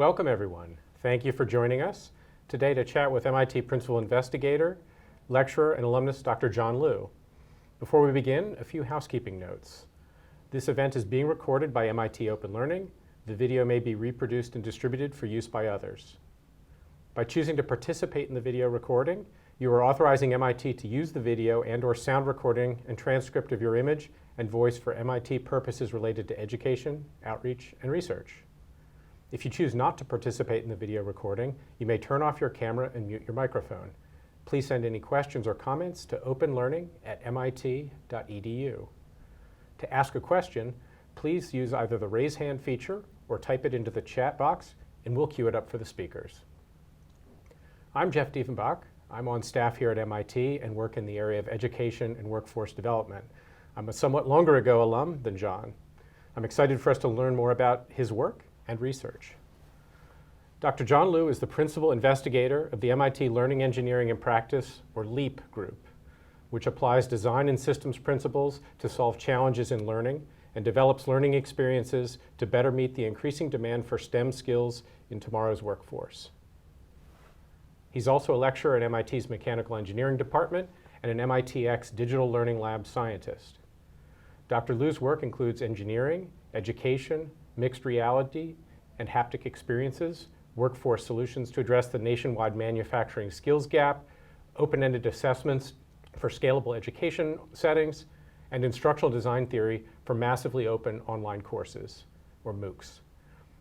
Welcome everyone. Thank you for joining us today to chat with MIT Principal Investigator, Lecturer, and alumnus Dr. John Liu. Before we begin, a few housekeeping notes. This event is being recorded by MIT Open Learning. The video may be reproduced and distributed for use by others. By choosing to participate in the video recording, you are authorizing MIT to use the video and/or sound recording and transcript of your image and voice for MIT purposes related to education, outreach, and research. If you choose not to participate in the video recording, you may turn off your camera and mute your microphone. Please send any questions or comments to openlearning@mit.edu. To ask a question, please use either the raise hand feature or type it into the chat box and we'll queue it up for the speakers. I'm Jeff Diefenbach. I'm on staff here at MIT and work in the area of education and workforce development. I'm a somewhat longer ago alum than John. I'm excited for us to learn more about his work and research. Dr. John Liu is the Principal Investigator of the MIT Learning, Engineering, and Practice, or LEAP group, which applies design and systems principles to solve challenges in learning and develops learning experiences to better meet the increasing demand for STEM skills in tomorrow's workforce. He's also a lecturer at MIT's Mechanical Engineering Department and an MITx Digital Learning Lab scientist. Dr. Liu's work includes engineering, education, mixed reality, and haptic experiences, workforce solutions to address the nationwide manufacturing skills gap, open-ended assessments for scalable education settings, and instructional design theory for massively open online courses, or MOOCs.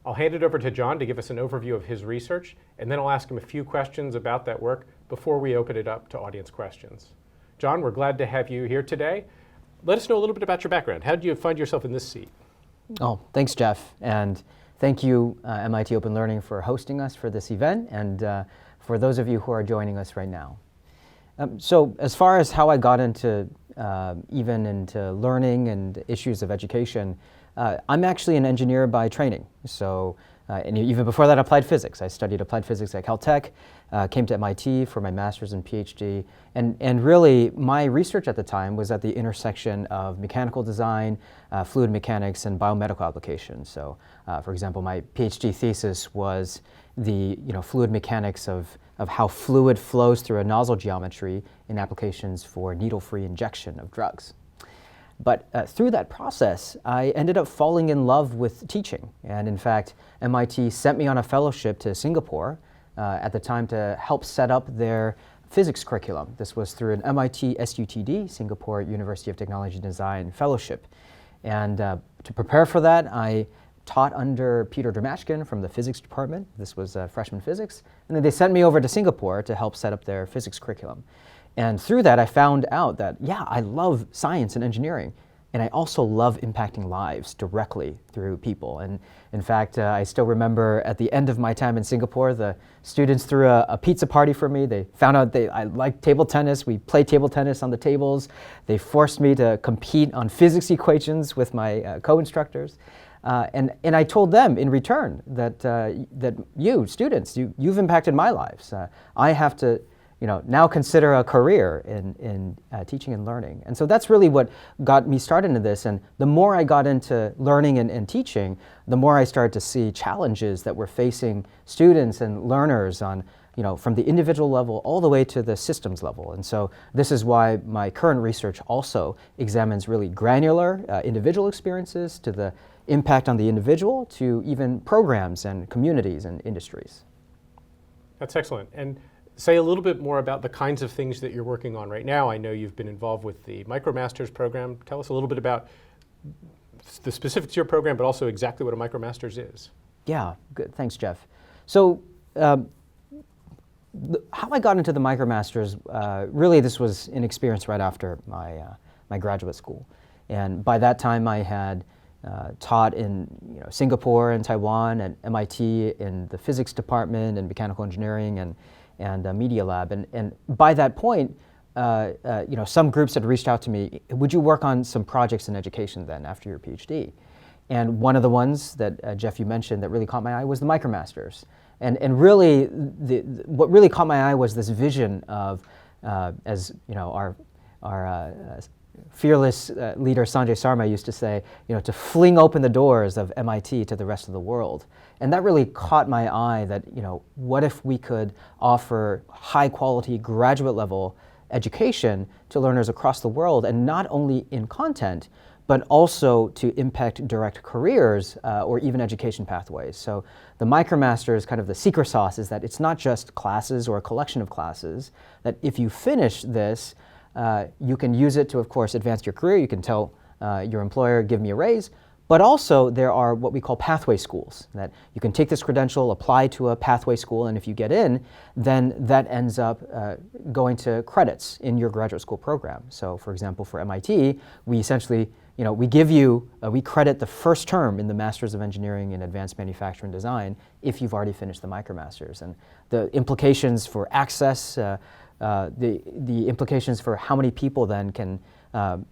I'll hand it over to John to give us an overview of his research, and then I'll ask him a few questions about that work before we open it up to audience questions. John, we're glad to have you here today. Let us know a little bit about your background. How did you find yourself in this seat? Oh, thanks, Jeff. And thank you, MIT Open Learning, for hosting us for this event, and for those of you who are joining us right now. So as far as how I got into learning and issues of education, I'm actually an engineer by training. So, and even before that, applied physics. I studied applied physics at Caltech, came to MIT for my master's and PhD, and really my research at the time was at the intersection of mechanical design, fluid mechanics, and biomedical applications. So, for example, my PhD thesis was the fluid mechanics of how fluid flows through a nozzle geometry in applications for needle-free injection of drugs. But through that process, I ended up falling in love with teaching. And in fact, MIT sent me on a fellowship to Singapore at the time to help set up their physics curriculum. This was through an MIT SUTD, Singapore University of Technology and Design Fellowship. And to prepare for that, I taught under Peter Dramashkin from the physics department. This was freshman physics. And then they sent me over to Singapore to help set up their physics curriculum. And through that, I found out that, yeah, I love science and engineering, and I also love impacting lives directly through people. And in fact, I still remember at the end of my time in Singapore, the students threw a pizza party for me. They found out I liked table tennis. We played table tennis on the tables. They forced me to compete on physics equations with my co-instructors. And I told them in return that, you, students, you've impacted my lives. I have to now consider a career in teaching and learning. And so that's really what got me started into this. And the more I got into learning and teaching, the more I started to see challenges that were facing students and learners on, from the individual level all the way to the systems level. And so this is why my current research also examines really granular individual experiences to the impact on the individual to even programs and communities and industries. That's excellent. And say a little bit more about the kinds of things that you're working on right now. I know you've been involved with the MicroMasters program. Tell us a little bit about the specifics of your program, but also exactly what a MicroMasters is. Yeah, good. Thanks, Jeff. So how I got into the MicroMasters, really this was an experience right after my graduate school. And by that time I had taught in Singapore and Taiwan and MIT in the physics department and mechanical engineering and media lab. And by that point, some groups had reached out to me, would you work on some projects in education then after your PhD? And one of the ones that, Jeff, you mentioned that really caught my eye was the MicroMasters. And really, what really caught my eye was this vision of, as our fearless leader Sanjay Sarma used to say, to fling open the doors of MIT to the rest of the world. And that really caught my eye that, what if we could offer high quality graduate level education to learners across the world, and not only in content, but also to impact direct careers or even education pathways. So the MicroMasters, kind of the secret sauce, is that it's not just classes or a collection of classes, that if you finish this, you can use it to, of course, advance your career. You can tell your employer, give me a raise. But also there are what we call pathway schools, that you can take this credential, apply to a pathway school, and if you get in, then that ends up going to credits in your graduate school program. So for example, for MIT, we essentially, we give you, we credit the first term in the Masters of Engineering in Advanced Manufacturing Design if you've already finished the MicroMasters. And the implications for access, the implications for how many people then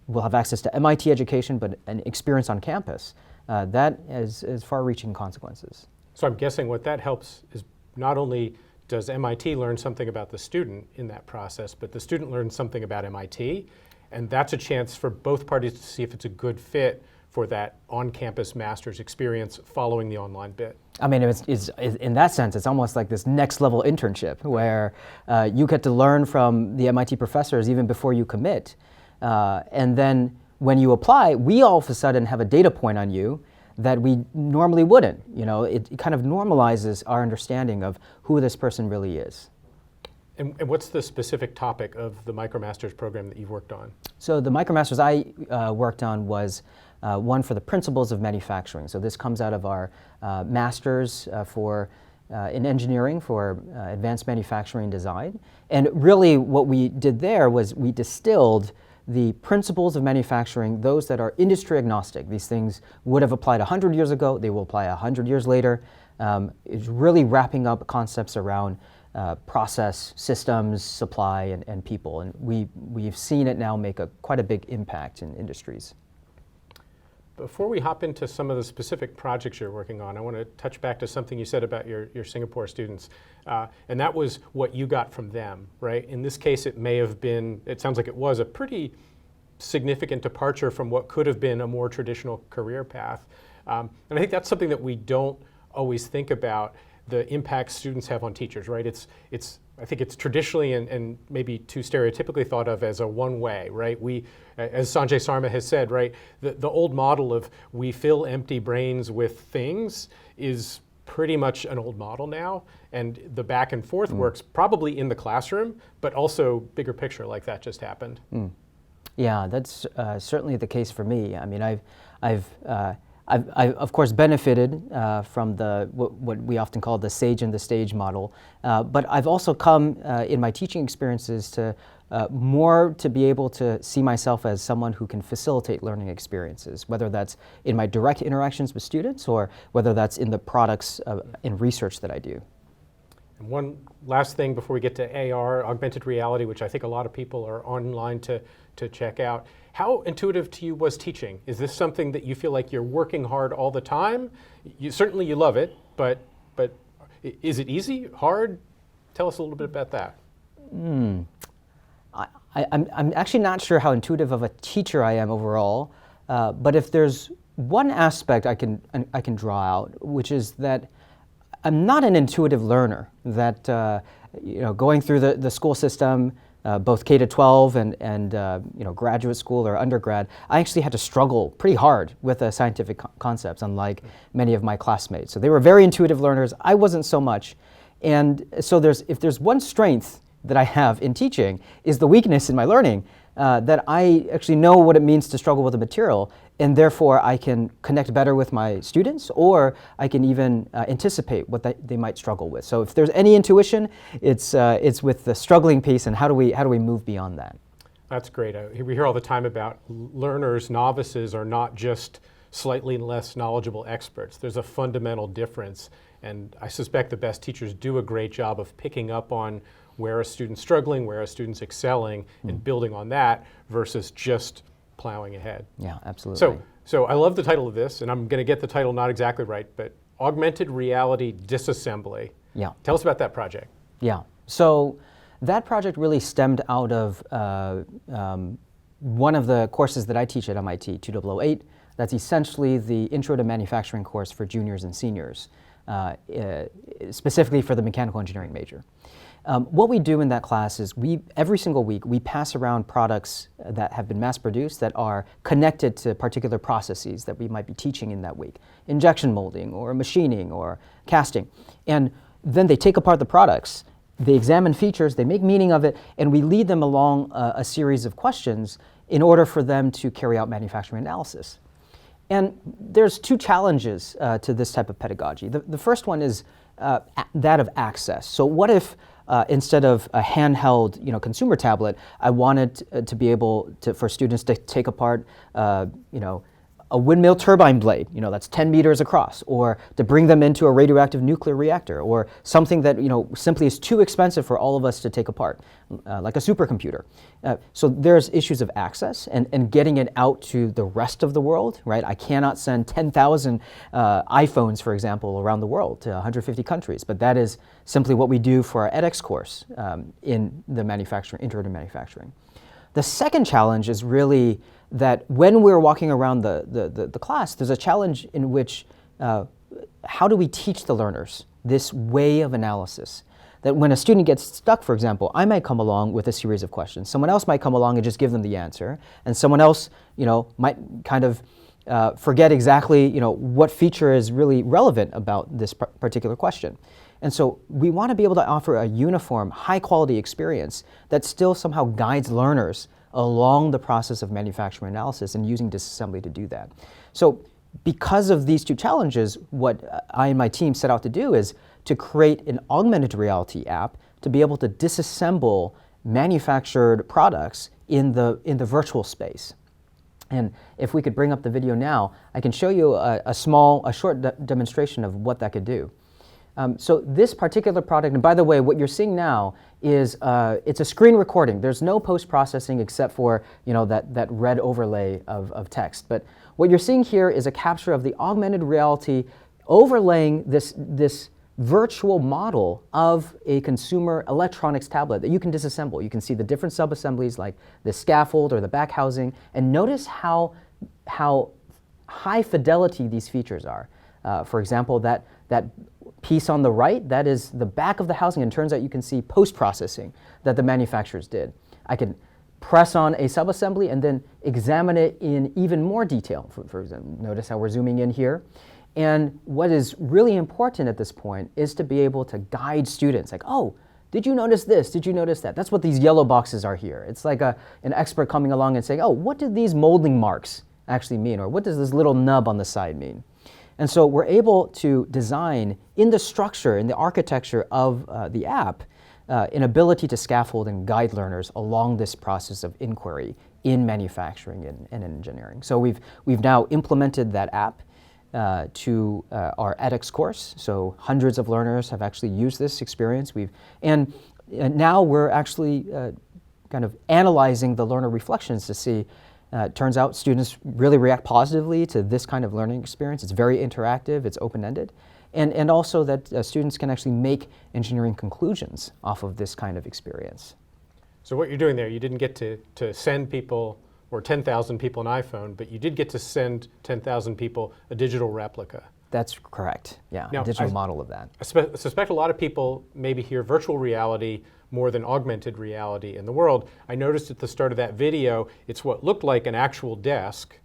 will have access to MIT education, but an experience on campus, that has far-reaching consequences. So I'm guessing what that helps is not only does MIT learn something about the student in that process, but the student learns something about MIT, and that's a chance for both parties to see if it's a good fit for that on-campus master's experience following the online bit. I mean, it's in that sense, it's almost like this next-level internship where you get to learn from the MIT professors even before you commit. And then when you apply, we all of a sudden have a data point on you that we normally wouldn't. It kind of normalizes our understanding of who this person really is. And what's the specific topic of the MicroMasters program that you've worked on? So the MicroMasters I worked on was one for the principles of manufacturing. So this comes out of our Masters in engineering for advanced manufacturing design. And really what we did there was we distilled the principles of manufacturing, those that are industry agnostic. These things would have applied 100 years ago, they will apply 100 years later. It's really wrapping up concepts around process, systems, supply, and people. And we've seen it now make quite a big impact in industries. Before we hop into some of the specific projects you're working on, I want to touch back to something you said about your Singapore students. And that was what you got from them, right? In this case, it may have been, it sounds like it was a pretty significant departure from what could have been a more traditional career path. And I think that's something that we don't always think about, the impact students have on teachers, right? I think it's traditionally and maybe too stereotypically thought of as a one-way, right? We, as Sanjay Sarma has said, right, the old model of we fill empty brains with things is pretty much an old model now, and the back and forth works probably in the classroom, but also bigger picture like that just happened. Yeah, that's certainly the case for me. I mean, I've of course benefited from what we often call the sage and the stage model, but I've also come in my teaching experiences to more to be able to see myself as someone who can facilitate learning experiences, whether that's in my direct interactions with students or whether that's in the products in research that I do. And one last thing before we get to AR, augmented reality, which I think a lot of people are online to check out. How intuitive to you was teaching? Is this something that you feel like you're working hard all the time? Certainly you love it, but is it easy, hard? Tell us a little bit about that. I'm actually not sure how intuitive of a teacher I am overall, but if there's one aspect I can draw out, which is that I'm not an intuitive learner. That going through the school system, both K-12 and graduate school or undergrad, I actually had to struggle pretty hard with the scientific concepts, unlike many of my classmates. So they were very intuitive learners. I wasn't so much, and so if there's one strength that I have in teaching is the weakness in my learning, that I actually know what it means to struggle with the material, and therefore I can connect better with my students, or I can even anticipate what they might struggle with. So if there's any intuition, it's with the struggling piece, and how do we move beyond that? That's great. We hear all the time about learners, novices are not just slightly less knowledgeable experts. There's a fundamental difference, and I suspect the best teachers do a great job of picking up on where a student's struggling, where a student's excelling, and building on that versus just plowing ahead. Yeah, absolutely. So I love the title of this, and I'm going to get the title not exactly right, but Augmented Reality Disassembly. Yeah. Tell us about that project. Yeah. So that project really stemmed out of one of the courses that I teach at MIT, 2008, that's essentially the Intro to Manufacturing course for juniors and seniors, specifically for the mechanical engineering major. What we do in that class is every single week we pass around products that have been mass produced that are connected to particular processes that we might be teaching in that week. Injection molding or machining or casting. And then they take apart the products, they examine features, they make meaning of it, and we lead them along a series of questions in order for them to carry out manufacturing analysis. And there's two challenges to this type of pedagogy. The first one is that of access. So what if instead of a handheld, consumer tablet, I wanted to be able for students to take apart, a windmill turbine blade, that's 10 meters across, or to bring them into a radioactive nuclear reactor, or something that, simply is too expensive for all of us to take apart, like a supercomputer. So there's issues of access and getting it out to the rest of the world, right? I cannot send 10,000 iPhones, for example, around the world to 150 countries, but that is simply what we do for our edX course in the Intro to Manufacturing. The second challenge is really that when we're walking around the class, there's a challenge in which how do we teach the learners this way of analysis? That when a student gets stuck, for example, I might come along with a series of questions. Someone else might come along and just give them the answer, and someone else, might kind of forget exactly, what feature is really relevant about this particular question. And so we want to be able to offer a uniform, high-quality experience that still somehow guides learners along the process of manufacturing analysis and using disassembly to do that. So because of these two challenges, what I and my team set out to do is to create an augmented reality app to be able to disassemble manufactured products in the virtual space. And if we could bring up the video now, I can show you a short demonstration of what that could do. So this particular product, and by the way, what you're seeing now is it's a screen recording. There's no post-processing except for that red overlay of text. But what you're seeing here is a capture of the augmented reality overlaying this virtual model of a consumer electronics tablet that you can disassemble. You can see the different sub-assemblies like the scaffold or the back housing, and notice how high fidelity these features are. For example, that piece on the right, that is the back of the housing, and turns out you can see post-processing that the manufacturers did. I can press on a sub-assembly and then examine it in even more detail. For example, notice how we're zooming in here. And what is really important at this point is to be able to guide students, like, oh, did you notice this? Did you notice that? That's what these yellow boxes are here. It's like an expert coming along and saying, oh, what did these molding marks actually mean? Or what does this little nub on the side mean? And so we're able to design in the structure, in the architecture of the app, an ability to scaffold and guide learners along this process of inquiry in manufacturing and engineering. So we've now implemented that app to our edX course. So hundreds of learners have actually used this experience. And now we're actually kind of analyzing the learner reflections to see. It turns out students really react positively to this kind of learning experience. It's very interactive, it's open-ended, and also that students can actually make engineering conclusions off of this kind of experience. So what you're doing there, you didn't get to send people, or 10,000 people an iPhone, but you did get to send 10,000 people a digital replica. That's correct, yeah, now, a digital model of that. I suspect a lot of people maybe hear virtual reality more than augmented reality in the world. I noticed at the start of that video, it's what looked like an actual desk.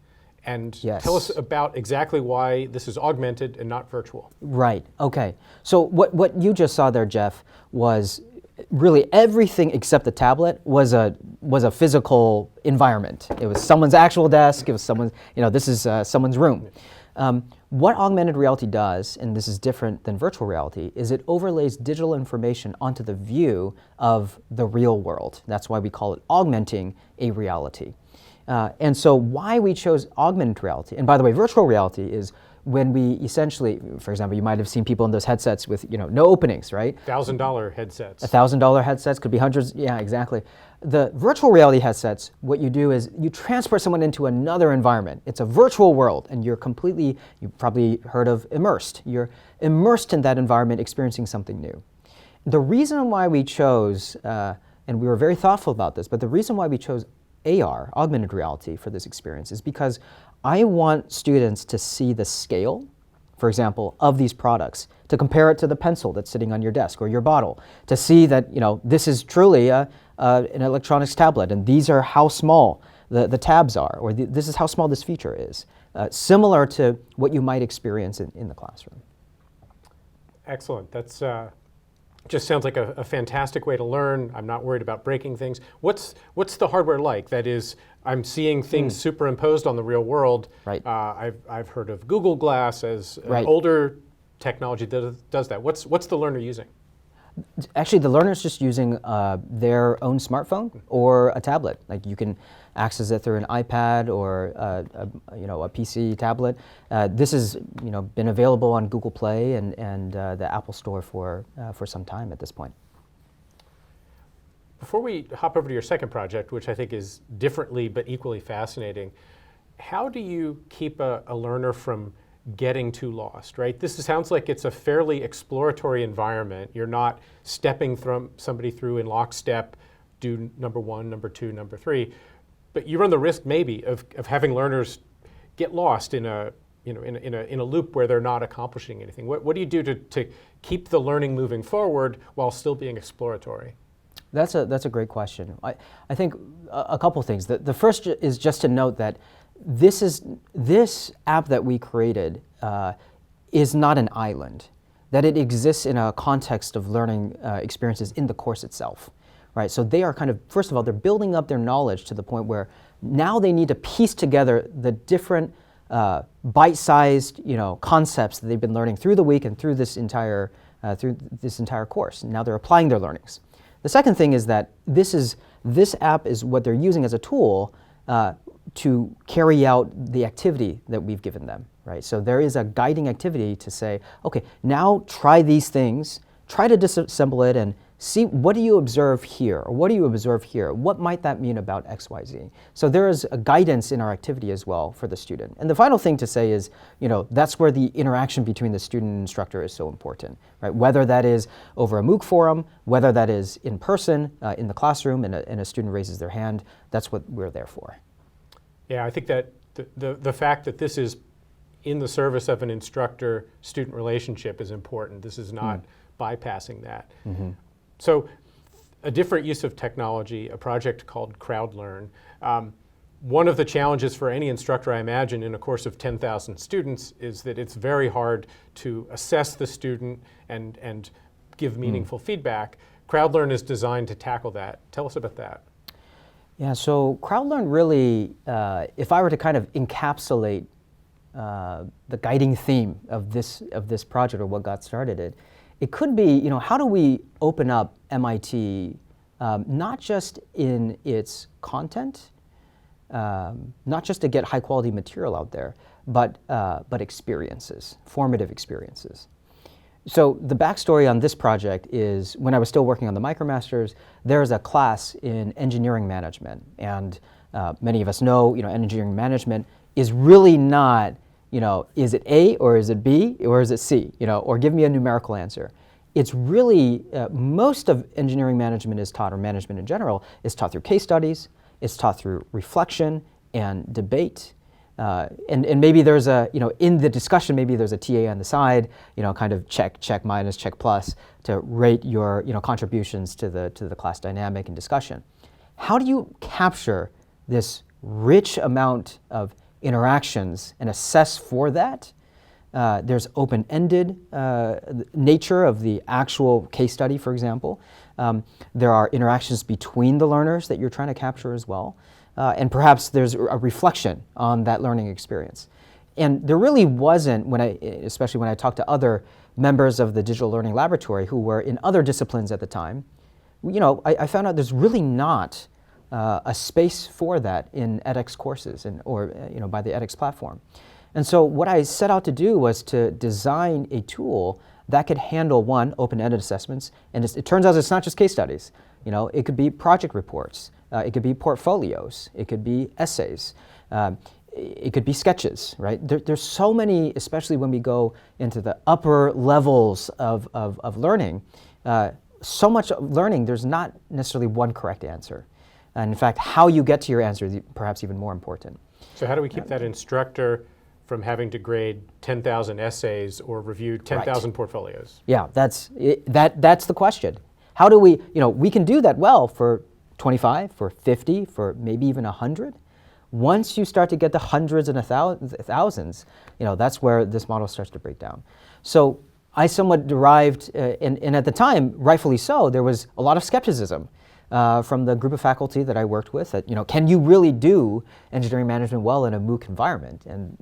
And yes. Tell us about exactly why this is augmented and not virtual. Right, okay. So what you just saw there, Jeff, was really everything except the tablet was a physical environment. It was someone's actual desk, it was someone's, this is someone's room. What augmented reality does, and this is different than virtual reality, is it overlays digital information onto the view of the real world. That's why we call it augmenting a reality. And so why we chose augmented reality, and by the way, virtual reality is when we essentially, for example, you might have seen people in those headsets with no openings, right? $1,000 headsets. $1,000 headsets, could be hundreds, yeah, exactly. The virtual reality headsets, what you do is you transport someone into another environment. It's a virtual world, and you've probably heard of immersed. You're immersed in that environment, experiencing something new. The reason why we chose, and we were very thoughtful about this, but the reason why we chose AR, augmented reality, for this experience is because I want students to see the scale, for example, of these products, to compare it to the pencil that's sitting on your desk or your bottle, to see that this is truly an electronics tablet, and these are how small the tabs are, or this is how small this feature is, similar to what you might experience in the classroom. Excellent. That's just sounds like a fantastic way to learn. I'm not worried about breaking things. What's the hardware like? That is, I'm seeing things superimposed on the real world. Right. I've heard of Google Glass as Right. older technology that does that. What's the learner using? Actually, the learner's just using their own smartphone or a tablet. Like, you can access it through an iPad or a PC tablet. This has been available on Google Play and the Apple Store for some time at this point. Before we hop over to your second project, which I think is differently but equally fascinating, how do you keep a learner from getting too lost, right? This sounds like it's a fairly exploratory environment. You're not stepping somebody through in lockstep, do number one, number two, number three, but you run the risk maybe of having learners get lost in a loop where they're not accomplishing anything. What do you do to keep the learning moving forward while still being exploratory? That's a great question. I think a couple things. The first is just to note that this app that we created is not an island, that it exists in a context of learning experiences in the course itself, right? So they are first of all, they're building up their knowledge to the point where now they need to piece together the different bite-sized concepts that they've been learning through the week and through this entire course. Now they're applying their learnings. The second thing is that this app is what they're using as a tool to carry out the activity that we've given them, right? So there is a guiding activity to say, okay, now try these things, try to disassemble it and see, what do you observe here? Or what do you observe here? What might that mean about X, Y, Z? So there is a guidance in our activity as well for the student. And the final thing to say is, that's where the interaction between the student and instructor is so important, right? Whether that is over a MOOC forum, whether that is in person, in the classroom, and a student raises their hand, that's what we're there for. Yeah, I think that the fact that this is in the service of an instructor-student relationship is important. This is not bypassing that. Mm-hmm. So a different use of technology, a project called Crowdlearn. One of the challenges for any instructor, I imagine, in a course of 10,000 students is that it's very hard to assess the student and give meaningful feedback. Crowdlearn is designed to tackle that. Tell us about that. Yeah, so Crowdlearn really, if I were to kind of encapsulate the guiding theme of this project, or what got started it could be, how do we open up MIT not just in its content, not just to get high quality material out there, but experiences, formative experiences. So the backstory on this project is, when I was still working on the MicroMasters, there's a class in engineering management, and many of us know, engineering management is really not, is it A or is it B or is it C, or give me a numerical answer. It's really, most of engineering management is taught, or management in general, is taught through case studies, it's taught through reflection and debate. And maybe there's in the discussion, maybe there's a TA on the side, kind of check minus, check plus, to rate your, contributions to the class dynamic and discussion. How do you capture this rich amount of interactions and assess for that? There's open-ended nature of the actual case study, for example. There are interactions between the learners that you're trying to capture as well. And perhaps there's a reflection on that learning experience. And there really wasn't, especially when I talked to other members of the digital learning laboratory who were in other disciplines at the time, I found out there's really not a space for that in edX courses or by the edX platform. And so what I set out to do was to design a tool that could handle, one, open-ended assessments, and it turns out it's not just case studies. It could be project reports, it could be portfolios, it could be essays, it could be sketches, right? There's so many, especially when we go into the upper levels of learning, so much learning, there's not necessarily one correct answer. And in fact, how you get to your answer is perhaps even more important. So how do we keep that instructor from having to grade 10,000 essays or review 10,000 portfolios? Yeah, that's the question. How do we, we can do that well for 25, for 50, for maybe even 100. Once you start to get to hundreds and thousands, that's where this model starts to break down. So I somewhat derived, and at the time, rightfully so, there was a lot of skepticism from the group of faculty that I worked with that, can you really do engineering management well in a MOOC environment? And,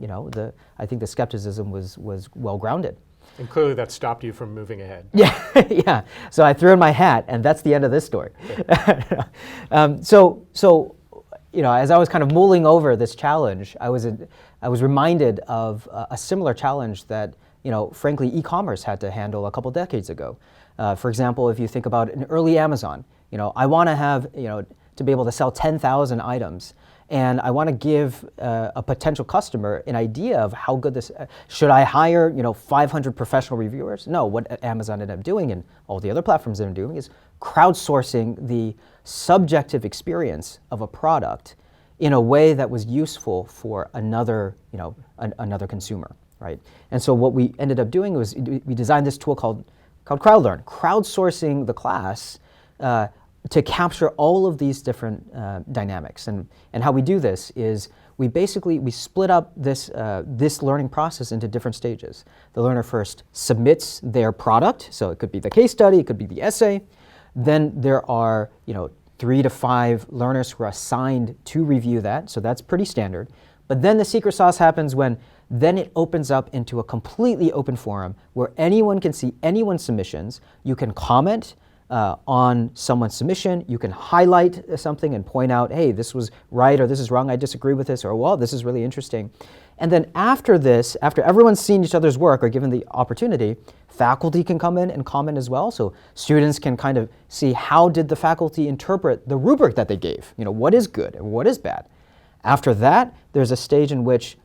I think the skepticism was well grounded. And clearly that stopped you from moving ahead. Yeah, yeah. So I threw in my hat, and that's the end of this story. As I was kind of mulling over this challenge, I was reminded of a similar challenge that, frankly, e-commerce had to handle a couple decades ago. For example, if you think about an early Amazon, I want to have, to be able to sell 10,000 items. And I want to give a potential customer an idea of how good this, should I hire 500 professional reviewers? No, what Amazon ended up doing and all the other platforms ended up doing is crowdsourcing the subjective experience of a product in a way that was useful for another, another consumer, right? And so what we ended up doing was we designed this tool called Crowdlearn, crowdsourcing the class to capture all of these different dynamics. And how we do this is we split up this learning process into different stages. The learner first submits their product, so it could be the case study, it could be the essay. Then there are 3 to 5 learners who are assigned to review that, so that's pretty standard. But then the secret sauce happens when then it opens up into a completely open forum where anyone can see anyone's submissions. You can comment on someone's submission. You can highlight something and point out, hey, this was right, or this is wrong, I disagree with this, or well, this is really interesting. And then after this, after everyone's seen each other's work or given the opportunity, faculty can come in and comment as well. So students can kind of see how did the faculty interpret the rubric that they gave. What is good and what is bad. After that, there's a stage in which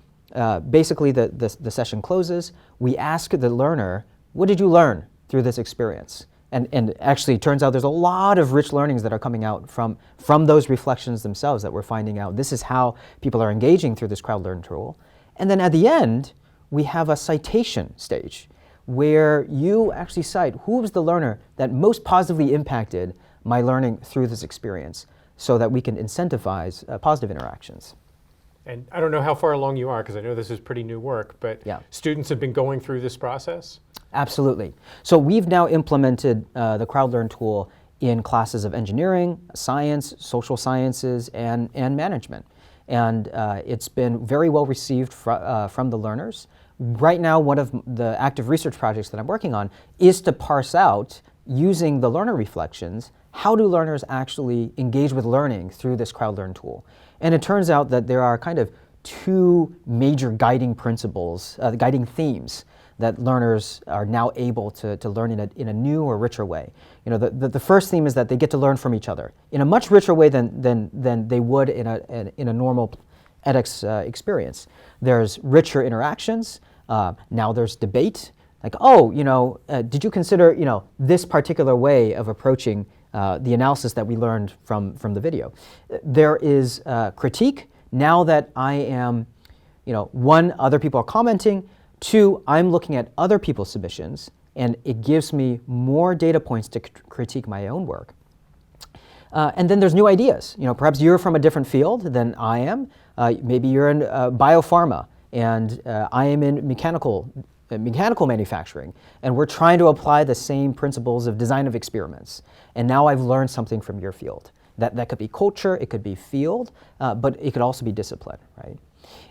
basically the session closes. We ask the learner, what did you learn through this experience? And actually, it turns out there's a lot of rich learnings that are coming out from those reflections themselves that we're finding out. This is how people are engaging through this Crowdlearn tool. And then at the end, we have a citation stage where you actually cite who was the learner that most positively impacted my learning through this experience so that we can incentivize positive interactions. And I don't know how far along you are, because I know this is pretty new work, but students have been going through this process? Absolutely. So we've now implemented the Crowdlearn tool in classes of engineering, science, social sciences, and management. And it's been very well received from the learners. Right now, one of the active research projects that I'm working on is to parse out, using the learner reflections, how do learners actually engage with learning through this Crowdlearn tool? And it turns out that there are kind of 2 major guiding principles, guiding themes that learners are now able to learn in a new or richer way. The first theme is that they get to learn from each other in a much richer way than they would in a normal edX experience. There's richer interactions. Now there's debate. Like, did you consider this particular way of approaching the analysis that we learned from the video? There is critique. Now that I am, 1, other people are commenting. 2, I'm looking at other people's submissions, and it gives me more data points to critique my own work. And then there's new ideas. Perhaps you're from a different field than I am. Maybe you're in biopharma, and I am in mechanical manufacturing, and we're trying to apply the same principles of design of experiments. And now I've learned something from your field. That could be culture, it could be field, but it could also be discipline, right?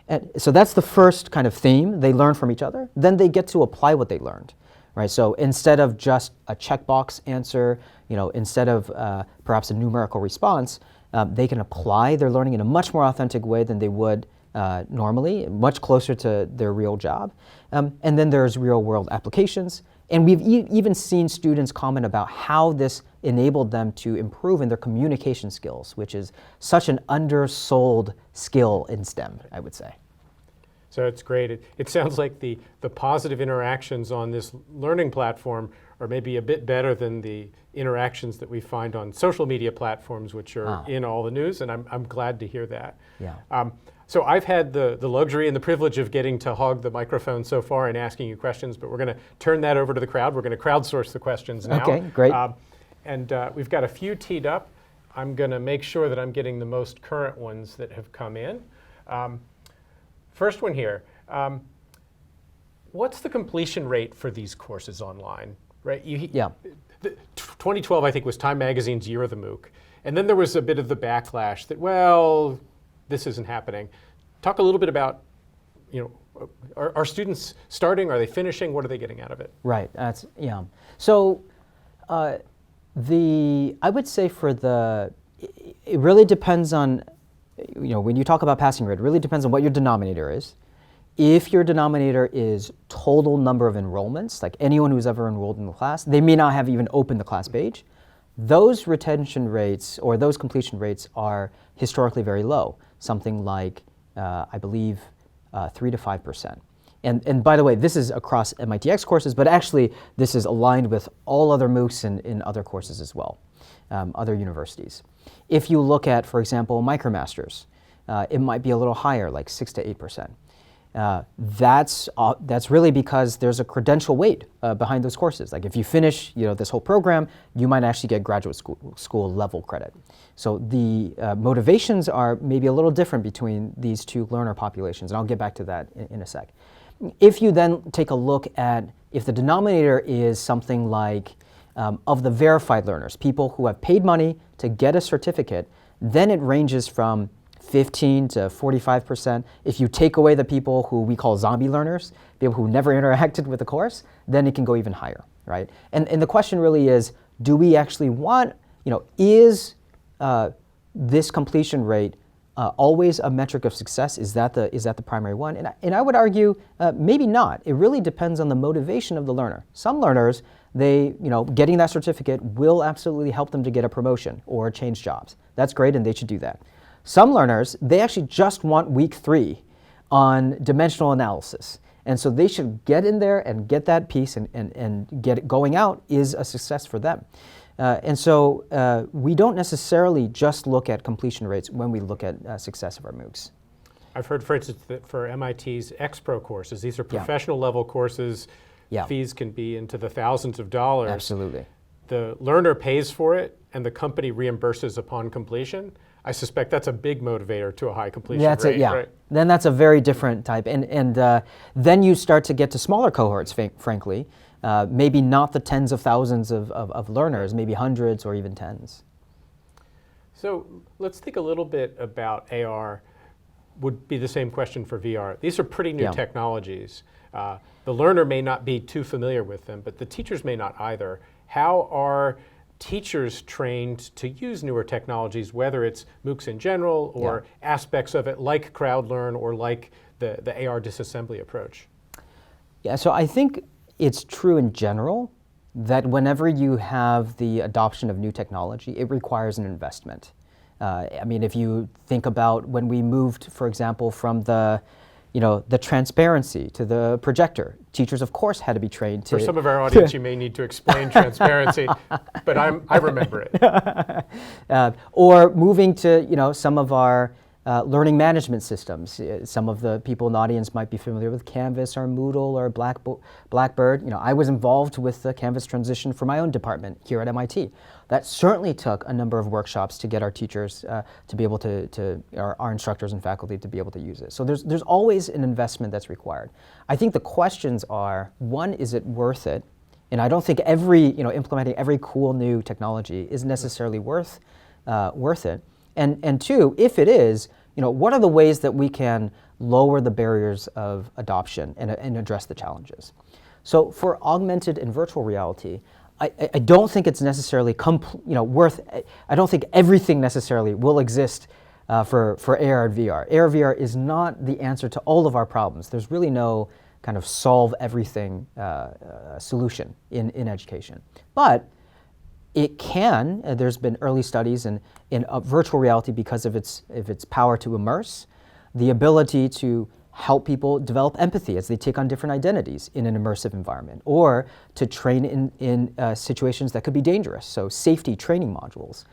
And so that's the first kind of theme. They learn from each other. Then they get to apply what they learned, right? So instead of just a checkbox answer, instead of perhaps a numerical response, they can apply their learning in a much more authentic way than they would normally, much closer to their real job. And then there's real world applications. And we've even seen students comment about how this enabled them to improve in their communication skills, which is such an undersold skill in STEM, I would say. So it's great. It sounds like the positive interactions on this learning platform are maybe a bit better than the interactions that we find on social media platforms, which are in all the news, and I'm glad to hear that. Yeah. So I've had the luxury and the privilege of getting to hog the microphone so far and asking you questions, but we're going to turn that over to the crowd. We're going to crowdsource the questions now. Okay, great. And we've got a few teed up. I'm going to make sure that I'm getting the most current ones that have come in. First one here. What's the completion rate for these courses online? Right? 2012, I think, was Time Magazine's Year of the MOOC. And then there was a bit of the backlash that, well, this isn't happening. Talk a little bit about, are students starting? Are they finishing? What are they getting out of it? Right. So I would say it really depends on, when you talk about passing rate, it really depends on what your denominator is. If your denominator is total number of enrollments, like anyone who's ever enrolled in the class, they may not have even opened the class page. Those retention rates or those completion rates are historically very low, something like, I believe, 3 to 5%. And by the way, this is across MITx courses, but actually this is aligned with all other MOOCs in other courses as well, other universities. If you look at, for example, MicroMasters, it might be a little higher, like 6 to 8%. That's really because there's a credential weight behind those courses. Like if you finish this whole program, you might actually get graduate school level credit. So the motivations are maybe a little different between these two learner populations, and I'll get back to that in a sec. If you then take a look at if the denominator is something like of the verified learners, people who have paid money to get a certificate, then it ranges from 15 to 45%. If you take away the people who we call zombie learners, people who never interacted with the course, then it can go even higher, right? And the question really is, do we actually want, is this completion rate always a metric of success? Is that the primary one? And I would argue maybe not. It really depends on the motivation of the learner. Some learners, getting that certificate will absolutely help them to get a promotion or change jobs. That's great, and they should do that. Some learners, they actually just want week 3 on dimensional analysis. And so they should get in there and get that piece and get it going out is a success for them. And so we don't necessarily just look at completion rates when we look at success of our MOOCs. I've heard, for instance, that for MIT's X-Pro courses, these are professional level courses, fees can be into the thousands of dollars. Absolutely. The learner pays for it and the company reimburses upon completion. I suspect that's a big motivator to a high completion rate. Right? Then that's a very different type. And then you start to get to smaller cohorts, frankly. Maybe not the tens of thousands of learners, maybe hundreds or even tens. So let's think a little bit about AR. Would be the same question for VR. These are pretty new technologies. The learner may not be too familiar with them, but the teachers may not either. How are teachers trained to use newer technologies, whether it's MOOCs in general or aspects of it like Crowdlearn or like the AR disassembly approach? Yeah, so I think it's true in general that whenever you have the adoption of new technology, it requires an investment. I mean, if you think about when we moved, for example, from the transparency to the projector, teachers, of course, had to be trained to... For some of our audience, you may need to explain transparency, but I remember it. Or moving to, some of our learning management systems. Some of the people in the audience might be familiar with Canvas or Moodle or Blackbird. I was involved with the Canvas transition for my own department here at MIT. That certainly took a number of workshops to get our teachers to be able to our instructors and faculty to be able to use it. So there's always an investment that's required. I think the questions are, one, is it worth it? And I don't think implementing every cool new technology is necessarily worth it. And two, if it is, what are the ways that we can lower the barriers of adoption and address the challenges? So for augmented and virtual reality, I don't think it's necessarily worth. I don't think everything necessarily will exist for AR and VR. AR and VR is not the answer to all of our problems. There's really no kind of solve everything solution in education, but it can. There's been early studies in virtual reality because of its power to immerse, the ability to help people develop empathy as they take on different identities in an immersive environment, or to train in situations that could be dangerous, so safety training modules.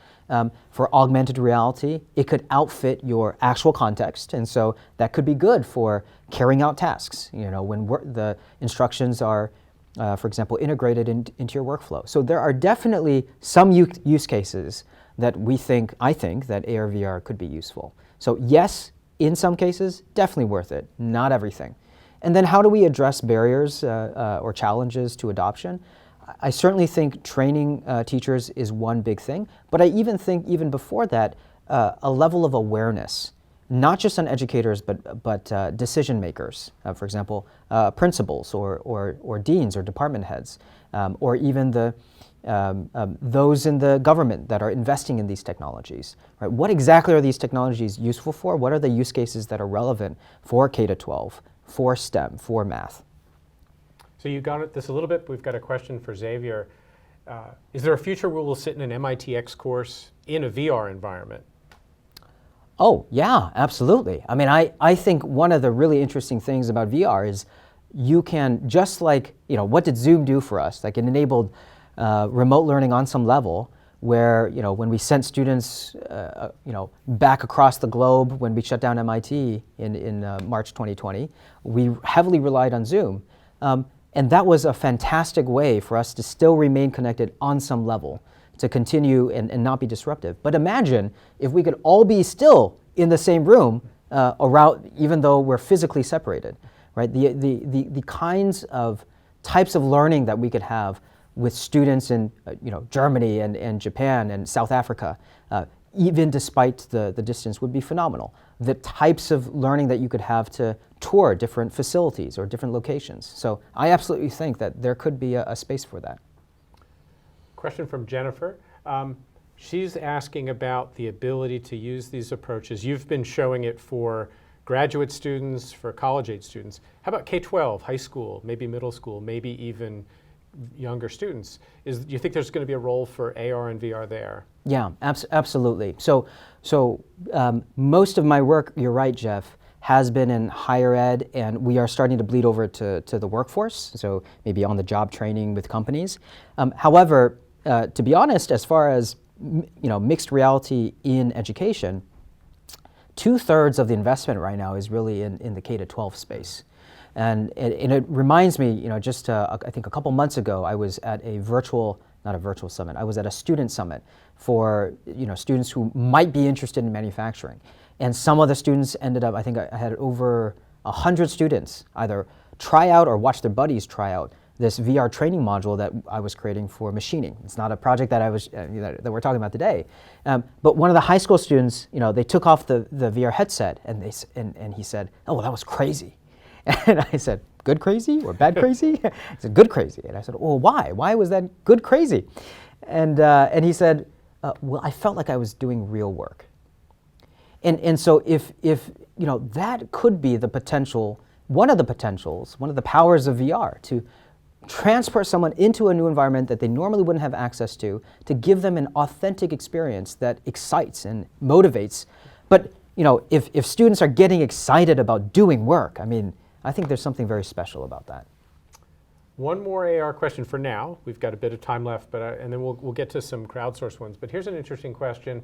For augmented reality, it could outfit your actual context, and so that could be good for carrying out tasks, when the instructions are, for example, integrated into your workflow. So there are definitely some use cases that I think that AR/VR could be useful. So yes, in some cases, definitely worth it, not everything. And then how do we address barriers or challenges to adoption? I certainly think training teachers is one big thing, but I even think even before that, a level of awareness, not just on educators, but decision makers, for example, principals or deans or department heads, or even those in the government that are investing in these technologies. Right? What exactly are these technologies useful for? What are the use cases that are relevant for K-12, for STEM, for math? So you got at this a little bit. We've got a question for Xavier. Is there a future where we'll sit in an MITx course in a VR environment? Oh, yeah, absolutely. I mean, I think one of the really interesting things about VR is you can, just like, what did Zoom do for us? Like, it enabled remote learning on some level where, when we sent students, back across the globe when we shut down MIT in March 2020, we heavily relied on Zoom. And that was a fantastic way for us to still remain connected on some level, to continue and not be disruptive. But imagine if we could all be still in the same room around, even though we're physically separated, right? The kinds of types of learning that we could have with students in Germany and Japan and South Africa, even despite the distance, would be phenomenal. The types of learning that you could have to tour different facilities or different locations. So I absolutely think that there could be a space for that. Question from Jennifer. She's asking about the ability to use these approaches. You've been showing it for graduate students, for college-age students. How about K-12, high school, maybe middle school, maybe even younger students? Do you think there's going to be a role for AR and VR there? Yeah, absolutely. So most of my work, you're right, Jeff, has been in higher ed, and we are starting to bleed over to the workforce, so maybe on the job training with companies. However, to be honest, as far as mixed reality in education, 2/3 of the investment right now is really in the K-12 space. And it reminds me, just I think a couple months ago, I was at not a virtual summit, I was at a student summit for students who might be interested in manufacturing. And some of the students ended up, I think I had over 100 students either try out or watch their buddies try out this VR training module that I was creating for machining. It's not a project that that we're talking about today. But one of the high school students, they took off the VR headset and he said, "Oh, well, that was crazy." And I said, "Good crazy or bad crazy?" He said, "Good crazy." And I said, "Well, why? Why was that good crazy?" And he said, "Well, I felt like I was doing real work." And so if that could be the potential, one of the powers of VR, to transport someone into a new environment that they normally wouldn't have access to give them an authentic experience that excites and motivates. But if students are getting excited about doing work, I think there's something very special about that. One more AR question for now. We've got a bit of time left, and then we'll get to some crowdsourced ones. But here's an interesting question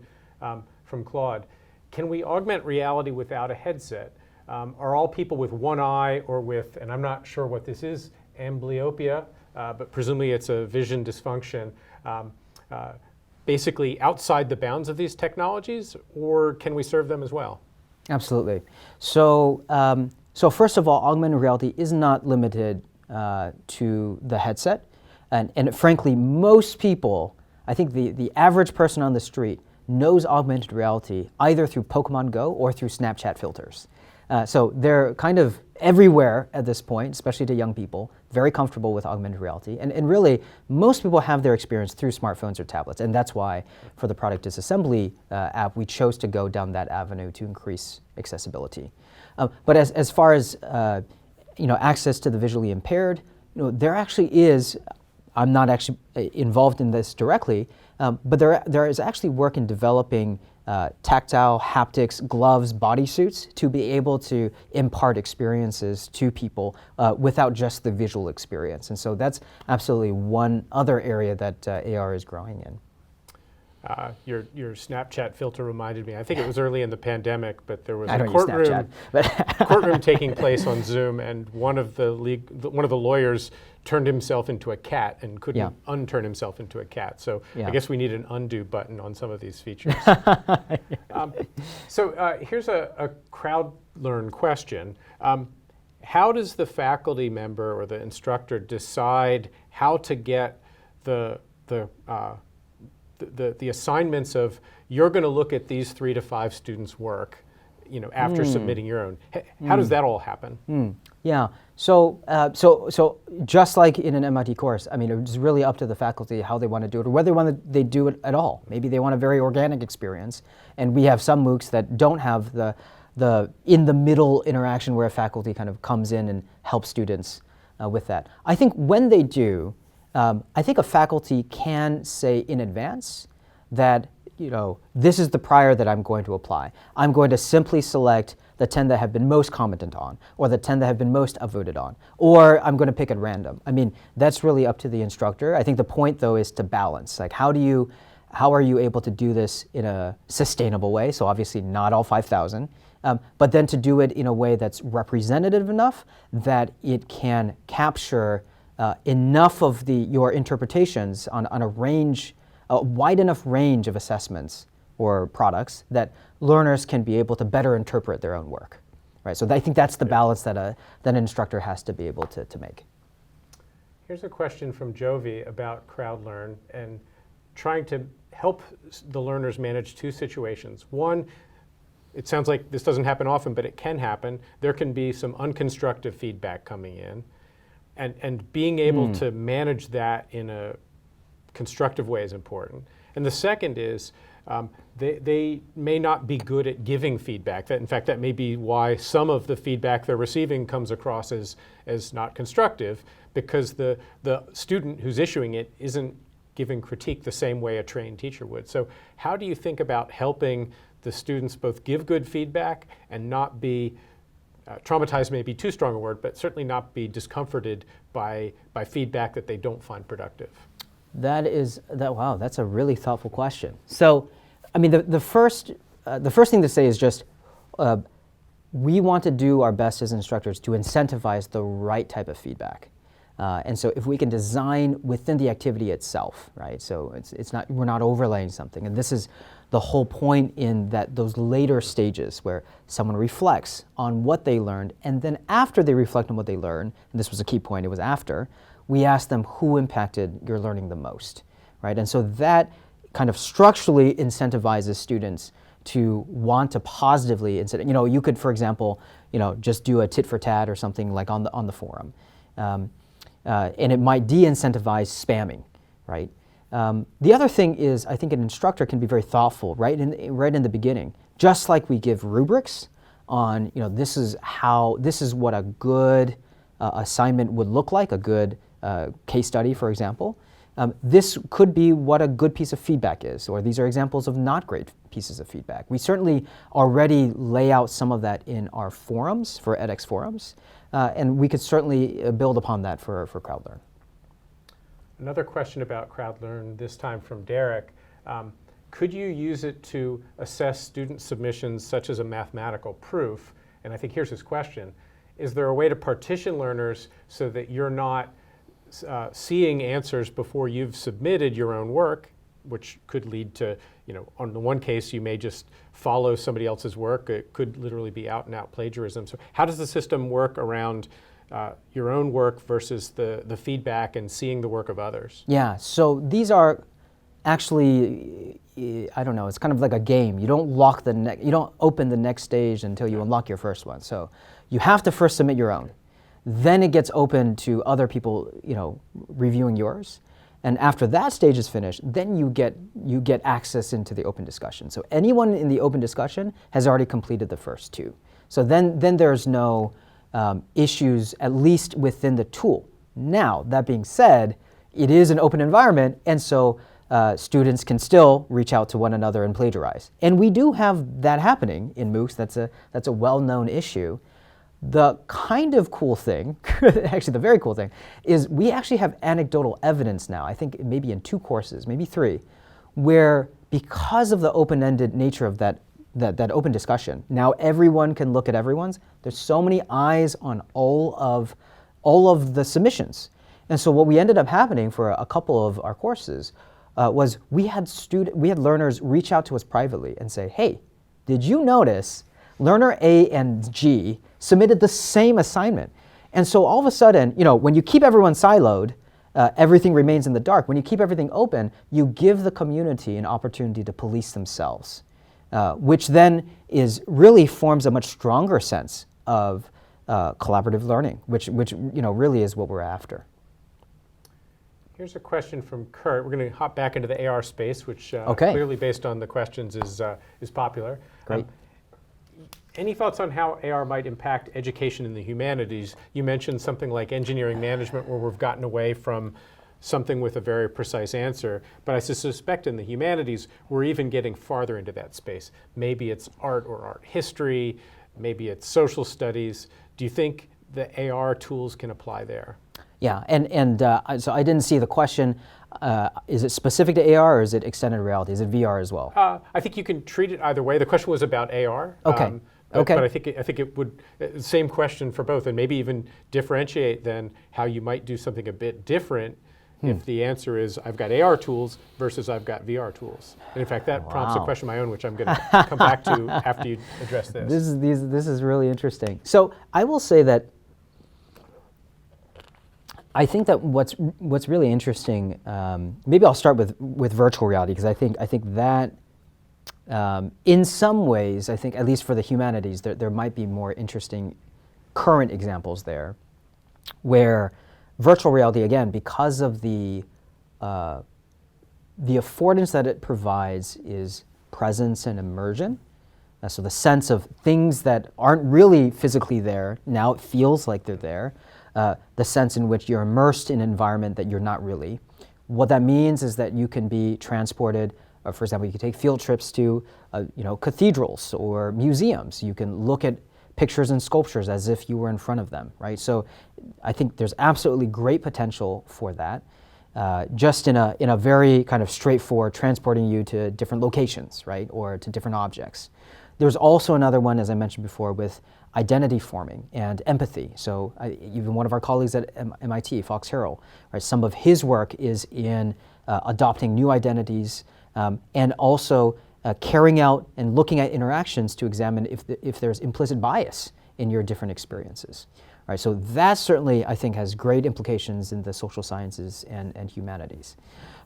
from Claude. Can we augment reality without a headset? Are all people with one eye or with, and I'm not sure what this is, amblyopia, but presumably it's a vision dysfunction, basically outside the bounds of these technologies, or can we serve them as well? Absolutely. So first of all, augmented reality is not limited to the headset. And frankly, most people, I think the average person on the street knows augmented reality either through Pokemon Go or through Snapchat filters. So they're kind of everywhere at this point, especially to young people, very comfortable with augmented reality. And really, most people have their experience through smartphones or tablets. And that's why, for the product Disassembly app, we chose to go down that avenue to increase accessibility. But as far as access to the visually impaired, there actually is, I'm not actually involved in this directly, but there is actually work in developing tactile, haptics, gloves, bodysuits to be able to impart experiences to people without just the visual experience. And so that's absolutely one other area that AR is growing in. Your Snapchat filter reminded me, I think it was early in the pandemic, but there was I a don't use courtroom, Snapchat, courtroom taking place on Zoom, and one of the lawyers turned himself into a cat and couldn't unturn himself into a cat. So I guess we need an undo button on some of these features. Here's a Crowdlearn question. How does the faculty member or the instructor decide how to get the assignments of, you're going to look at these 3 to 5 students' work, after submitting your own? How does that all happen? Yeah. So just like in an MIT course, I mean, it's really up to the faculty how they want to do it, or whether they do it at all. Maybe they want a very organic experience, and we have some MOOCs that don't have the in the middle interaction where a faculty kind of comes in and helps students with that. I think when they do, I think a faculty can say in advance that, this is the prior that I'm going to apply. I'm going to simply select the 10 that have been most commented on, or the 10 that have been most upvoted on, or I'm going to pick at random. I mean, that's really up to the instructor. I think the point, though, is to balance. Like, how are you able to do this in a sustainable way? So obviously not all 5,000, but then to do it in a way that's representative enough that it can capture enough of your interpretations on a wide enough range of assessments or products that learners can be able to better interpret their own work, right? So I think that's the balance that an instructor has to be able to make. Here's a question from Jovi about Crowdlearn and trying to help the learners manage 2 situations. One, it sounds like this doesn't happen often, but it can happen. There can be some unconstructive feedback coming in, and being able to manage that in a constructive way is important. And the second is, they may not be good at giving feedback. In fact, that may be why some of the feedback they're receiving comes across as not constructive, because the student who's issuing it isn't giving critique the same way a trained teacher would. So how do you think about helping the students both give good feedback and not be traumatized, may be too strong a word, but certainly not be discomforted by feedback that they don't find productive? Wow, that's a really thoughtful question. So, I mean, the first thing to say is just we want to do our best as instructors to incentivize the right type of feedback. And so if we can design within the activity itself, right? So we're not overlaying something. And this is the whole point in those later stages where someone reflects on what they learned, and then after they reflect on what they learned, and this was a key point, it was after, we ask them who impacted your learning the most, right? And so that kind of structurally incentivizes students to want to positively, you could, for example, just do a tit for tat or something like on the forum. And it might de-incentivize spamming, right? The other thing is, I think an instructor can be very thoughtful right in the beginning, just like we give rubrics on, this is what a good assignment would look like, a good case study, for example. This could be what a good piece of feedback is, or these are examples of not great pieces of feedback. We certainly already lay out some of that in our forums, for edX forums, and we could certainly build upon that for Crowdlearn. Another question about Crowdlearn, this time from Derek. Could you use it to assess student submissions such as a mathematical proof? And I think here's his question. Is there a way to partition learners so that you're not seeing answers before you've submitted your own work, which could lead to, on the one case, you may just follow somebody else's work. It could literally be out and out plagiarism. So how does the system work around your own work versus the feedback and seeing the work of others? Yeah, so these are actually, I don't know, it's kind of like a game. You don't you don't open the next stage until you unlock your first one. So you have to first submit your own. Then it gets open to other people, reviewing yours. And after that stage is finished, then you get access into the open discussion. So anyone in the open discussion has already completed the first 2. So then there's no issues, at least within the tool. Now, that being said, it is an open environment, and so students can still reach out to one another and plagiarize. And we do have that happening in MOOCs. That's a well-known issue. The kind of cool thing, actually the very cool thing, is we actually have anecdotal evidence now, I think maybe in 2 courses, maybe 3, where because of the open-ended nature of that open discussion, now everyone can look at everyone's. There's so many eyes on all of the submissions. And so what we ended up happening for a couple of our courses was we had learners reach out to us privately and say, hey, did you notice learner A and G submitted the same assignment? And so all of a sudden, when you keep everyone siloed, everything remains in the dark. When you keep everything open, you give the community an opportunity to police themselves, which then really forms a much stronger sense of collaborative learning, which really is what we're after. Here's a question from Kurt. We're going to hop back into the AR space, which Okay. clearly, based on the questions, is popular. Great. Any thoughts on how AR might impact education in the humanities? You mentioned something like engineering management, where we've gotten away from something with a very precise answer, but I suspect in the humanities, we're even getting farther into that space. Maybe it's art or art history, maybe it's social studies. Do you think the AR tools can apply there? Yeah, and so I didn't see the question. Is it specific to AR or is it extended reality? Is it VR as well? I think you can treat it either way. The question was about AR. Okay. But I think it would, same question for both, and maybe even differentiate then how you might do something a bit different if the answer is I've got AR tools versus I've got VR tools. And in fact, that prompts a question of my own, which I'm going to come back to after you address this. This is really interesting. So I will say that I think that what's really interesting, maybe I'll start with virtual reality, because I think that in some ways, I think at least for the humanities, there might be more interesting current examples there, where virtual reality, again, because of the affordance that it provides is presence and immersion. So the sense of things that aren't really physically there, now it feels like they're there. The sense in which you're immersed in an environment that you're not really. What that means is that you can be transported, for example, you can take field trips to cathedrals or museums. You can look at pictures and sculptures as if you were in front of them, right? So I think there's absolutely great potential for that, just in a very kind of straightforward, transporting you to different locations, right, or to different objects. There's also another one, as I mentioned before, with identity forming and empathy. So even one of our colleagues at MIT, Fox Harrell, right, some of his work is in adopting new identities and also carrying out and looking at interactions to examine if there's implicit bias in your different experiences. Right, so that certainly, I think, has great implications in the social sciences and humanities.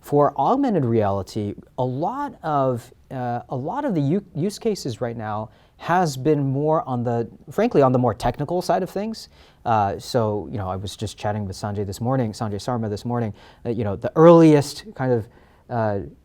For augmented reality, a lot of the use cases right now has been more on frankly, on the more technical side of things. So, I was just chatting with Sanjay Sarma this morning. The earliest kind of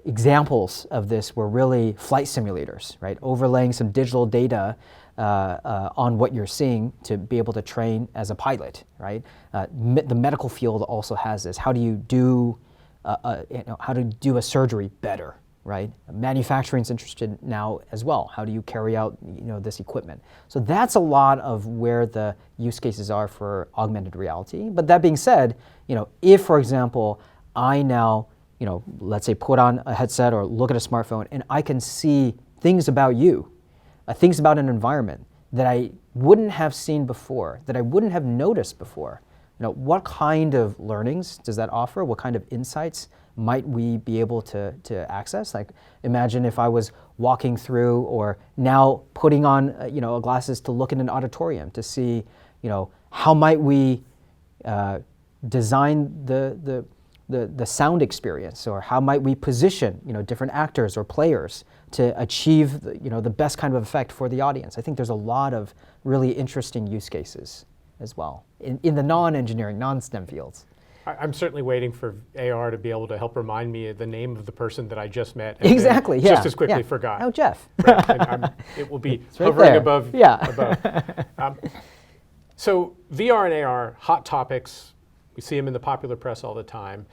examples of this were really flight simulators, right? Overlaying some digital data on what you're seeing to be able to train as a pilot, right? The medical field also has this. How do you do a surgery better, right? Manufacturing's interested now as well. How do you carry out this equipment? So that's a lot of where the use cases are for augmented reality. But that being said, if, for example, I now let's say put on a headset or look at a smartphone and I can see things about you, things about an environment that I wouldn't have seen before, that I wouldn't have noticed before. What kind of learnings does that offer? What kind of insights might we be able to access? Like, imagine if I was walking through or now putting on glasses to look in an auditorium to see, how might we design the sound experience, or how might we position different actors or players to achieve the best kind of effect for the audience. I think there's a lot of really interesting use cases as well in the non-engineering, non-STEM fields. I'm certainly waiting for AR to be able to help remind me of the name of the person that I just met. And Exactly, yeah. Just as quickly forgot. Oh, Jeff. Right, it will be right hovering there. above. Yeah. So VR and AR, hot topics. We see them in the popular press all the time.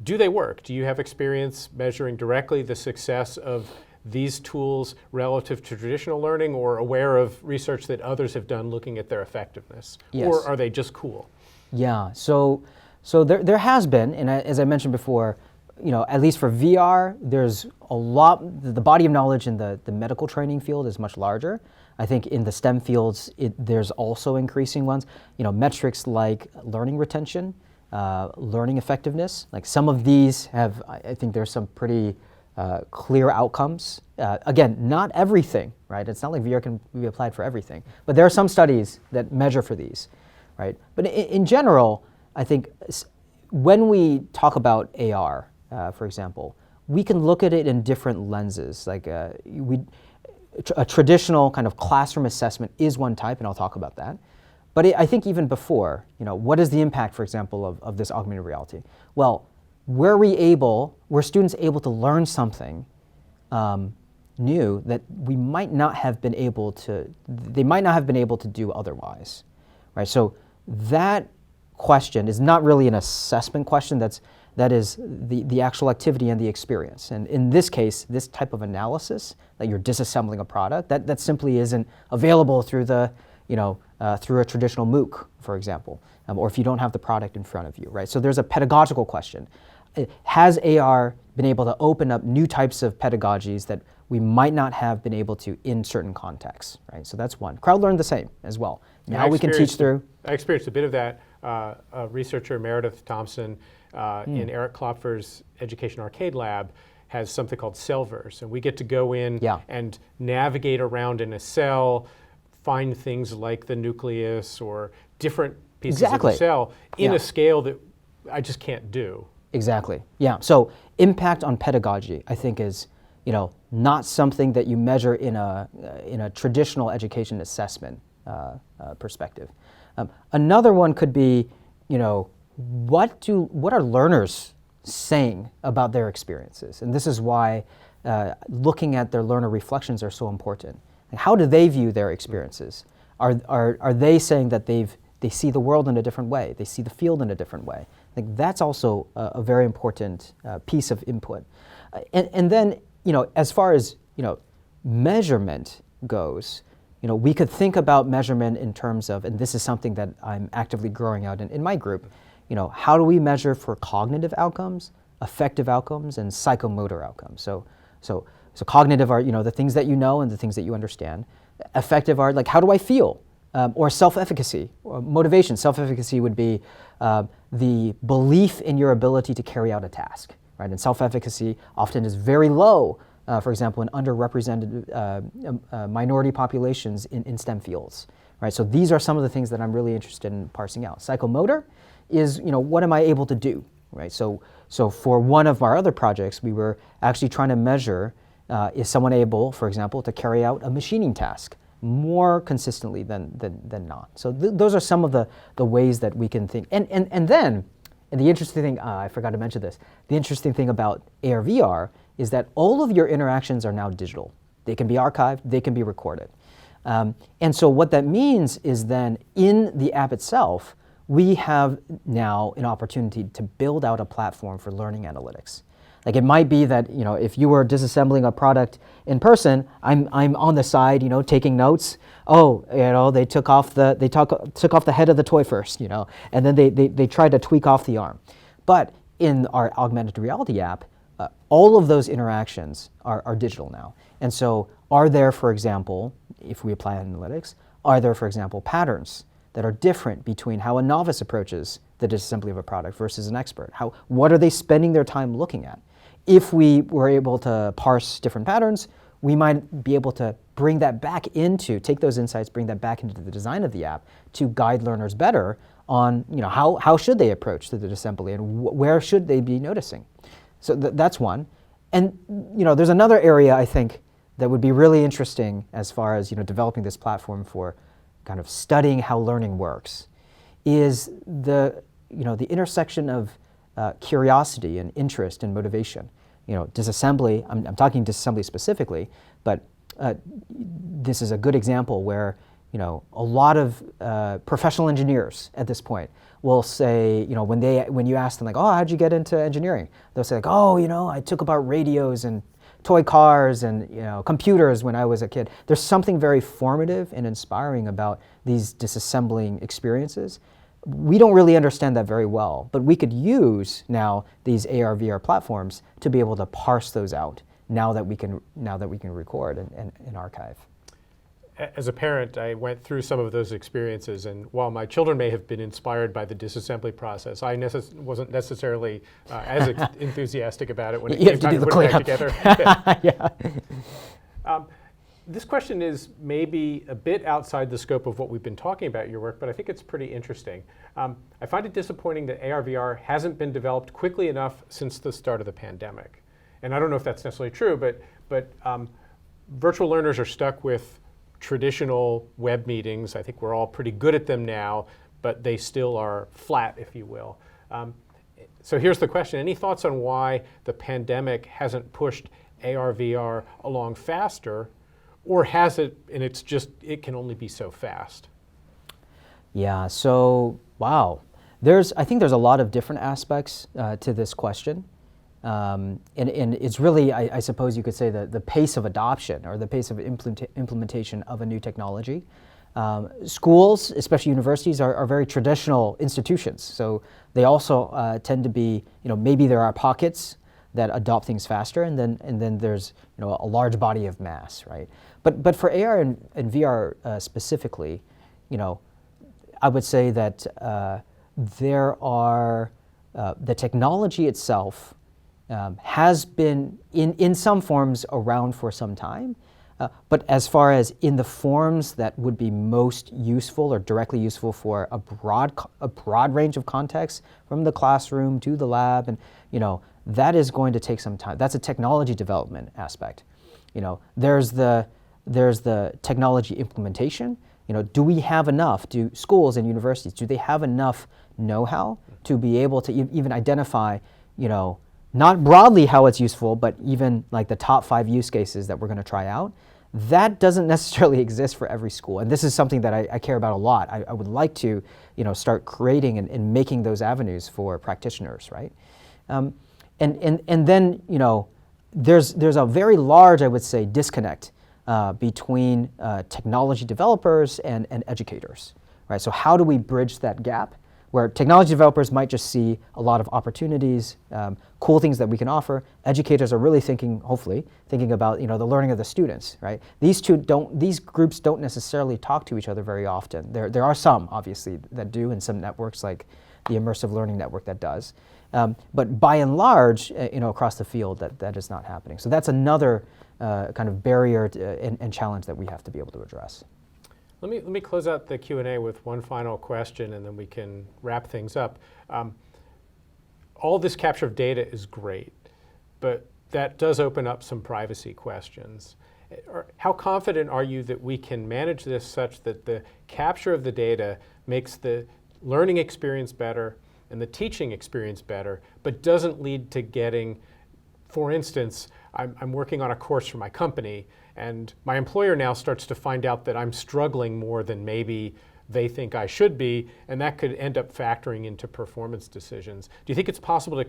Do they work? Do you have experience measuring directly the success of these tools relative to traditional learning, or aware of research that others have done looking at their effectiveness? Yes. Or are they just cool? Yeah, so there has been, and as I mentioned before, at least for VR, there's a lot, the body of knowledge in the medical training field is much larger. I think in the STEM fields, there's also increasing ones. Metrics like learning retention, learning effectiveness, like some of these have, I think there's some pretty clear outcomes. Again, not everything, right? It's not like VR can be applied for everything, but there are some studies that measure for these, right? But in general, I think when we talk about AR, for example, we can look at it in different lenses. Like a traditional kind of classroom assessment is one type, and I'll talk about that. But I think even before, what is the impact, for example, of this augmented reality? Well, were students able to learn something new that they might not have been able to do otherwise, right? So that question is not really an assessment question. That is the actual activity and the experience. And in this case, this type of analysis that you're disassembling a product, that simply isn't available through through a traditional MOOC, for example, or if you don't have the product in front of you, right? So there's a pedagogical question. Has AR been able to open up new types of pedagogies that we might not have been able to in certain contexts, right? So that's one. Crowdlearn the same as well. Now we can teach through. I experienced a bit of that. A researcher, Meredith Thompson, in Eric Klopfer's Education Arcade Lab, has something called Cellverse, and we get to go in and navigate around in a cell, find things like the nucleus or different pieces of the cell in a scale that I just can't do. Exactly. Yeah. So impact on pedagogy, I think, is not something that you measure in a traditional education assessment perspective. Another one could be, what are learners saying about their experiences? And this is why looking at their learner reflections are so important. And how do they view their experiences? Are they saying that they see the world in a different way? They see the field in a different way? I think that's also a very important piece of input. And then, as far as measurement goes, we could think about measurement in terms of, and this is something that I'm actively growing out in my group, how do we measure for cognitive outcomes, affective outcomes, and psychomotor outcomes? So cognitive are, the things that you know and the things that you understand. Affective are like, how do I feel? Or self-efficacy, or motivation. Self-efficacy would be the belief in your ability to carry out a task, right? And self-efficacy often is very low, for example, in underrepresented minority populations in STEM fields, right? So these are some of the things that I'm really interested in parsing out. Psychomotor is, what am I able to do, right? So for one of our other projects, we were actually trying to measure, is someone able, for example, to carry out a machining task more consistently than not. So those are some of the ways that we can think. And the interesting thing, I forgot to mention this, the interesting thing about AR/VR is that all of your interactions are now digital. They can be archived, they can be recorded. And so what that means is then in the app itself, we have now an opportunity to build out a platform for learning analytics. Like it might be that if you were disassembling a product in person, I'm on the side taking notes. Oh, they took off the head of the toy first, and then they tried to tweak off the arm. But in our augmented reality app, all of those interactions are digital now. And so are there, for example, if we apply analytics, are there, for example, patterns that are different between how a novice approaches the disassembly of a product versus an expert? What are they spending their time looking at? If we were able to parse different patterns, we might be able to take those insights, bring that back into the design of the app to guide learners better on how should they approach the disassembly and where should they be noticing. So that's one. And there's another area I think that would be really interesting as far as developing this platform for kind of studying how learning works, is the intersection of curiosity and interest and motivation. Disassembly, I'm talking disassembly specifically, but this is a good example where a lot of professional engineers at this point will say, when you ask them like, oh, how'd you get into engineering? They'll say like, oh, I took about radios and toy cars and computers when I was a kid. There's something very formative and inspiring about these disassembling experiences. We don't really understand that very well, but we could use now these AR/VR platforms to be able to parse those out now that we can record and archive. As a parent, I went through some of those experiences, and while my children may have been inspired by the disassembly process, I wasn't necessarily as enthusiastic about it when it came time to put it back together. Yeah. This question is maybe a bit outside the scope of what we've been talking about in your work, but I think it's pretty interesting. I find it disappointing that AR/VR hasn't been developed quickly enough since the start of the pandemic. And I don't know if that's necessarily true, but virtual learners are stuck with traditional web meetings. I think we're all pretty good at them now, but they still are flat, if you will. So here's the question. Any thoughts on why the pandemic hasn't pushed AR/VR along faster, or has it, and it can only be so fast? Yeah, so, wow. I think there's a lot of different aspects to this question. And it's really, I suppose you could say, the pace of adoption or the pace of implementation of a new technology. Schools, especially universities, are very traditional institutions. So they also tend to be, maybe there are pockets that adopt things faster, and then there's a large body of mass, right? But for AR and VR specifically, I would say that there are the technology itself has been in some forms around for some time, but as far as in the forms that would be most useful or directly useful for a broad range of contexts, from the classroom to the lab, and that is going to take some time. That's a technology development aspect. There's the technology implementation. Do we have enough? Do schools and universities, do they have enough know-how to be able to even identify, not broadly how it's useful, but even like the top 5 use cases that we're going to try out? That doesn't necessarily exist for every school, and this is something that I care about a lot. I would like to, start creating and making those avenues for practitioners, right? And then, there's a very large, I would say, disconnect between technology developers and educators, right? So how do we bridge that gap where technology developers might just see a lot of opportunities, cool things that we can offer? Educators are really hopefully thinking about the learning of the students, right? These groups don't necessarily talk to each other very often. There are some, obviously, that do, and some networks like the Immersive Learning Network that does. But by and large, across the field, that is not happening. So that's another kind of barrier and challenge that we have to be able to address. Let me close out the Q&A with one final question, and then we can wrap things up. All this capture of data is great, but that does open up some privacy questions. How confident are you that we can manage this such that the capture of the data makes the learning experience better and the teaching experience better, but doesn't lead to getting, for instance, I'm working on a course for my company, and my employer now starts to find out that I'm struggling more than maybe they think I should be, and that could end up factoring into performance decisions. Do you think it's possible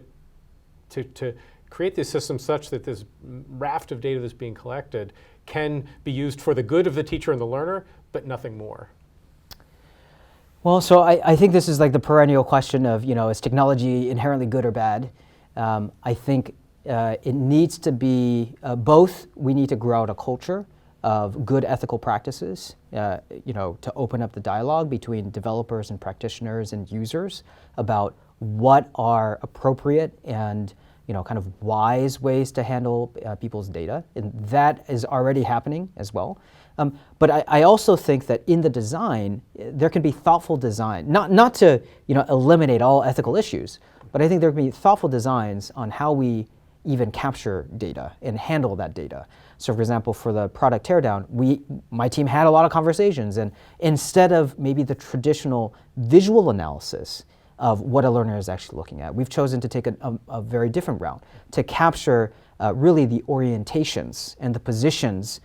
to create this system such that this raft of data that's being collected can be used for the good of the teacher and the learner, but nothing more? Well, so I think this is like the perennial question of, is technology inherently good or bad? I think it needs to be both. We need to grow out a culture of good ethical practices, to open up the dialogue between developers and practitioners and users about what are appropriate and kind of wise ways to handle people's data, and that is already happening as well. But I also think that in the design, there can be thoughtful design, not to eliminate all ethical issues, but I think there can be thoughtful designs on how we even capture data and handle that data. So for example, for the product teardown, my team had a lot of conversations, and instead of maybe the traditional visual analysis of what a learner is actually looking at, we've chosen to take a very different route to capture really the orientations and the positions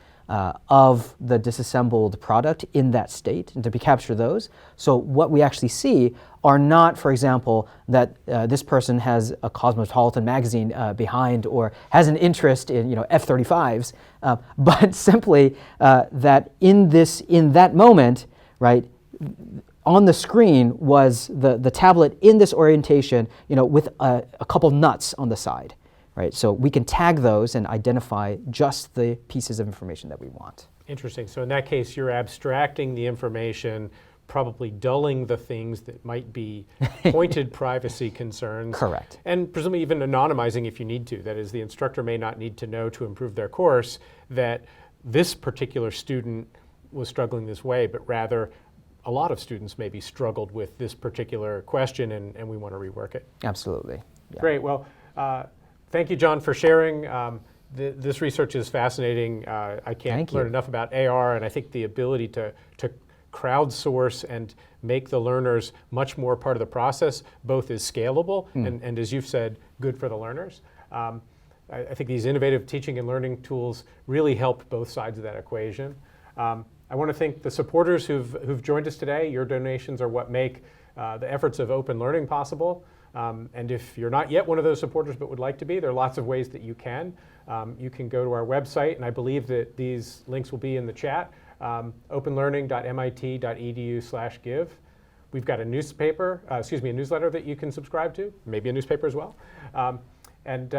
of the disassembled product in that state and to capture those. So what we actually see are not, for example, that this person has a Cosmopolitan magazine behind or has an interest in F-35s, but simply that in that moment, right, on the screen was the tablet in this orientation, with a couple nuts on the side. Right, so we can tag those and identify just the pieces of information that we want. Interesting. So in that case, you're abstracting the information, probably dulling the things that might be pointed privacy concerns. Correct. And presumably even anonymizing if you need to. That is, the instructor may not need to know to improve their course that this particular student was struggling this way, but rather a lot of students maybe struggled with this particular question and we want to rework it. Absolutely. Yeah. Great. Well, thank you, John, for sharing. This research is fascinating. I can't learn enough about AR, and I think the ability to crowdsource and make the learners much more part of the process both is scalable and as you've said, good for the learners. I think these innovative teaching and learning tools really help both sides of that equation. I want to thank the supporters who've joined us today. Your donations are what make the efforts of open learning possible. And if you're not yet one of those supporters but would like to be, there are lots of ways that you can. You can go to our website, and I believe that these links will be in the chat, openlearning.mit.edu/give. We've got a newsletter that you can subscribe to, maybe a newspaper as well. And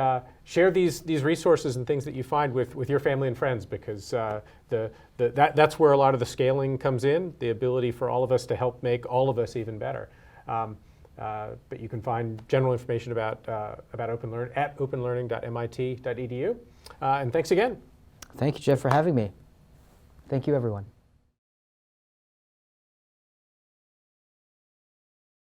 share these resources and things that you find with your family and friends, because that's where a lot of the scaling comes in, the ability for all of us to help make all of us even better. But you can find general information about OpenLearn at openlearning.mit.edu. And thanks again. Thank you, Jeff, for having me. Thank you, everyone.